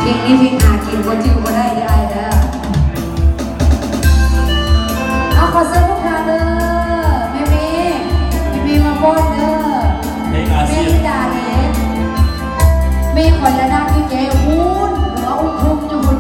เพลงนี้เพลงหากินก็จิ้วก็ได้ได้แล้วเอาขอเสื้อพวกเราเด้อแม่มาป้อนเด้อแม่ที่ด่าเลยแม่คนละด้านที่แกหุ้นหรือว่าอุ้มทุ่มอยู่หุ่น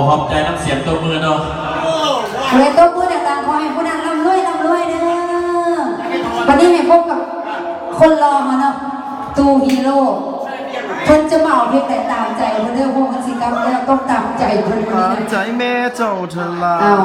ขอบใจน้ำเสียงตัวมือเนาะ เลยตัวมือดังๆขอให้ผู้นั้นร่ำรวยเด้อวันนี้ให้พบกับคนรอมาเนาะตูฮีโร่คนจะเมาเพียงแต่ตามใจคนเด้อพวกมันสิกรรมแล้วต้องตามใจคนนี้ ตามใจแม่เจ้าเธอลา เอา